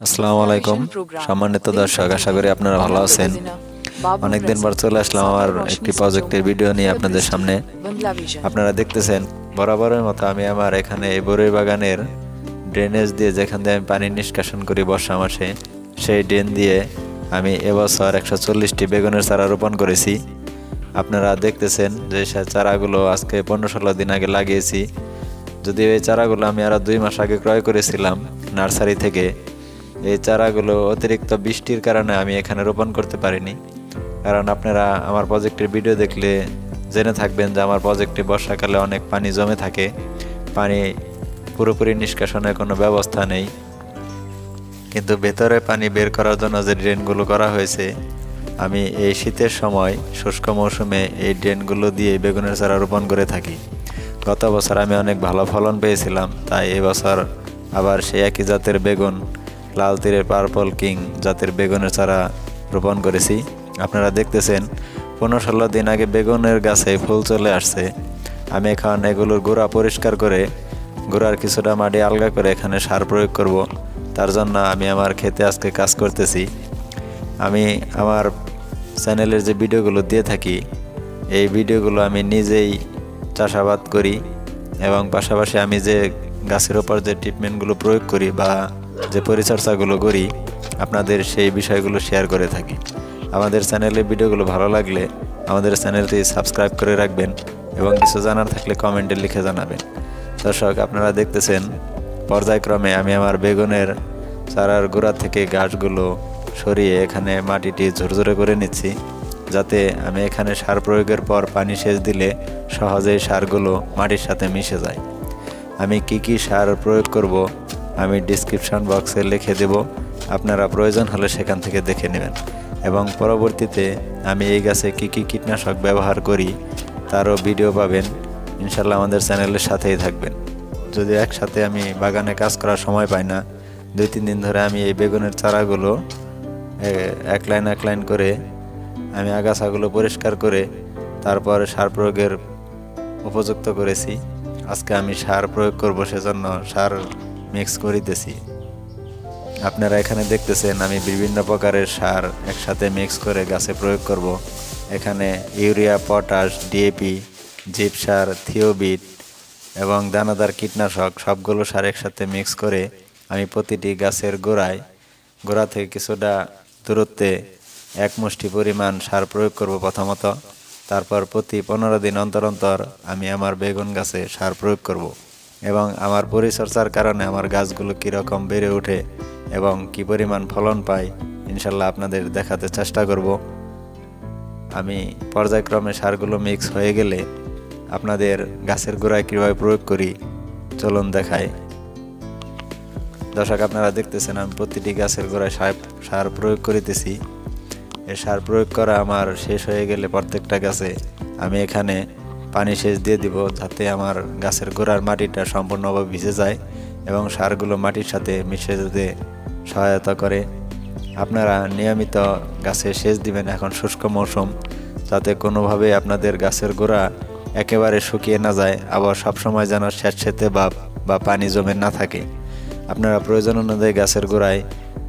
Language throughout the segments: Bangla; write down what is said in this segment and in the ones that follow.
আসসালামু আলাইকুম সম্মানিত দর্শক, আশা করি আপনারা ভালো আছেন। অনেকদিন পর চলে আসলাম আমার একটি প্রজেক্টের ভিডিও নিয়ে আপনাদের সামনে। আপনারা দেখতেছেন বরাবরের মতো আমি আমার এখানে এই বরই বাগানের ড্রেনেজ দিয়ে, যেখান দিয়ে আমি পানি নিষ্কাশন করি বর্ষা মাসে, সেই ড্রেন দিয়ে আমি এবছর 140টি বেগুনের চারা রোপণ করেছি। আপনারা দেখতেছেন যে চারাগুলো আজকে 15-16 দিন আগে লাগিয়েছি। যদিও এই চারাগুলো আমি আরও 2 মাস আগে ক্রয় করেছিলাম নার্সারি থেকে। এই চারাগুলো অতিরিক্ত বৃষ্টির কারণে আমি এখানে রোপণ করতে পারিনি, কারণ আপনারা আমার প্রজেক্টের ভিডিও দেখলে জেনে থাকবেন যে আমার প্রজেক্টে বর্ষাকালে অনেক পানি জমে থাকে। পানি পুরোপুরি নিষ্কাশনের কোনো ব্যবস্থা নেই, কিন্তু ভেতরে পানি বের করার জন্য যে ড্রেনগুলো করা হয়েছে, আমি এই শীতের সময় শুষ্ক মৌসুমে এই ড্রেনগুলো দিয়ে বেগুনের চারা রোপণ করে থাকি। গত বছর আমি অনেক ভালো ফলন পেয়েছিলাম, তাই এবছর আবার সেই একই জাতের বেগুন, লাল তীরের পার্পল কিং জাতের বেগুনের চারা রোপণ করেছি। আপনারা দেখতেছেন 15-16 দিন আগে বেগুনের গাছে ফুল চলে আসছে। আমি এখন এগুলোর গোড়া পরিষ্কার করে গোড়ার কিছুটা মাটি আলগা করে এখানে সার প্রয়োগ করব। তার জন্য আমি আমার ক্ষেতে আজকে কাজ করতেছি। আমি আমার চ্যানেলের যে ভিডিওগুলো দিয়ে থাকি, এই ভিডিওগুলো আমি নিজেই চাষাবাদ করি এবং পাশাপাশি আমি যে গাছের ওপর যে ট্রিটমেন্টগুলো প্রয়োগ করি বা যে পরিচর্যাগুলো করি, আপনাদের সেই বিষয়গুলো শেয়ার করে থাকি। আমাদের চ্যানেলের ভিডিওগুলো ভালো লাগলে আমাদের চ্যানেলটি সাবস্ক্রাইব করে রাখবেন এবং কিছু জানার থাকলে কমেন্টে লিখে জানাবেন। দর্শক, আপনারা দেখতেছেন পর্যায়ক্রমে আমি আমার বেগুনের চারার গোড়া থেকে গাছগুলো সরিয়ে এখানে মাটিটি ঝুরঝুরে করে নিচ্ছি, যাতে আমি এখানে সার প্রয়োগের পর পানি সেচ দিলে সহজেই সারগুলো মাটির সাথে মিশে যায়। আমি কি সার প্রয়োগ করব আমি ডিসক্রিপশন বক্সে লিখে দেব, আপনারা প্রয়োজন হলে সেখান থেকে দেখে নেবেন। এবং পরবর্তীতে আমি এই গাছে কি কীটনাশক ব্যবহার করি তারও ভিডিও পাবেন। ইনশাল্লাহ আমাদের চ্যানেলের সাথেই থাকবেন। যদি একসাথে আমি বাগানে কাজ করার সময় পাই না, 2-3 দিন ধরে আমি এই বেগুনের চারাগুলো এক লাইন করে আমি আগাছাগুলো পরিষ্কার করে তারপরে সার প্রয়োগের উপযুক্ত করেছি। আজকে আমি সার প্রয়োগ করব, সেজন্য সার মিক্স করিতেছি। আপনারা এখানে দেখতেছেন আমি বিভিন্ন প্রকারের সার একসাথে মিক্স করে গাছে প্রয়োগ করব। এখানে ইউরিয়া, পটাশ, ডিএপি, জিপ সার, থিওবিট এবং দানাদার কীটনাশক সবগুলো সার একসাথে মিক্স করে আমি প্রতিটি গাছের গোড়া থেকে কিছুটা দূরত্বে 1 মুষ্টি পরিমাণ সার প্রয়োগ করব প্রথমত। তারপর প্রতি 15 দিন অন্তর অন্তর আমি আমার বেগুন গাছে সার প্রয়োগ করব এবং আমার পরিচর্যার কারণে আমার গাছগুলো কীরকম বেড়ে ওঠে এবং কি পরিমাণ ফলন পাই ইনশাল্লাহ আপনাদের দেখাতে চেষ্টা করব। আমি পর্যায়ক্রমে সারগুলো মিক্স হয়ে গেলে আপনাদের গাছের গোড়ায় কীভাবে প্রয়োগ করি চলুন দেখাই। দর্শক, আপনারা দেখতেছেন আমি প্রতিটি গাছের গোড়ায় সার প্রয়োগ করিতেছি। এই সার প্রয়োগ করা আমার শেষ হয়ে গেলে প্রত্যেকটা গাছে আমি এখানে পানি সেচ দিয়ে দিব, যাতে আমার গাছের গোড়ার মাটিটা সম্পূর্ণভাবে ভিজে যায় এবং সারগুলো মাটির সাথে মিশে যেতে সহায়তা করে। আপনারা নিয়মিত গাছে সেচ দিবেন এখন শুষ্ক মৌসুম, যাতে কোনোভাবে আপনাদের গাছের গোড়া একেবারে শুকিয়ে না যায়, আবার সবসময় যেন স্যাঁতসেঁতে ভাব বা পানি জমে না থাকে। আপনারা প্রয়োজন অনুযায়ী গাছের গোড়ায়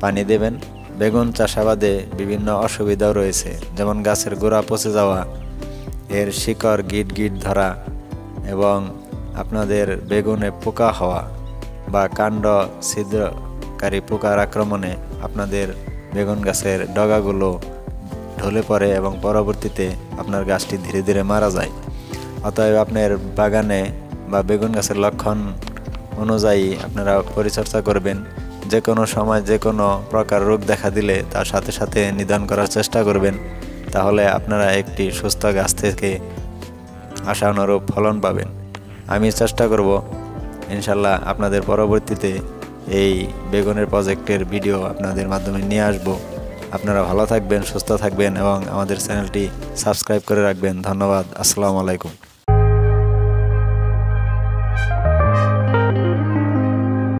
পানি দেবেন। বেগুন চাষাবাদে বিভিন্ন অসুবিধাও রয়েছে, যেমন গাছের গোড়া পচে যাওয়া, এর শিকড় গিট ধরা এবং আপনাদের বেগুনে পোকা হওয়া বা কাণ্ড ছিদ্রকারী পোকার আক্রমণে আপনাদের বেগুন গাছের ডগাগুলো ঢলে পড়ে এবং পরবর্তীতে আপনার গাছটি ধীরে ধীরে মারা যায়। অতএব আপনার বাগানে বা বেগুন গাছের লক্ষণ অনুযায়ী আপনারা পরিচর্যা করবেন। যে কোনো সময় যে কোনো প্রকার রোগ দেখা দিলে তার সাথে সাথে নিদান করার চেষ্টা করবেন, তাহলে আপনারা একটি সুস্থ গাছ থেকে আশানুরূপ ফলন পাবেন। আমি চেষ্টা করব ইনশাল্লাহ আপনাদের পরবর্তীতে এই বেগুনের প্রজেক্টের ভিডিও আপনাদের মাধ্যমে নিয়ে আসব। আপনারা ভালো থাকবেন, সুস্থ থাকবেন এবং আমাদের চ্যানেলটি সাবস্ক্রাইব করে রাখবেন। ধন্যবাদ। আসসালামু আলাইকুম।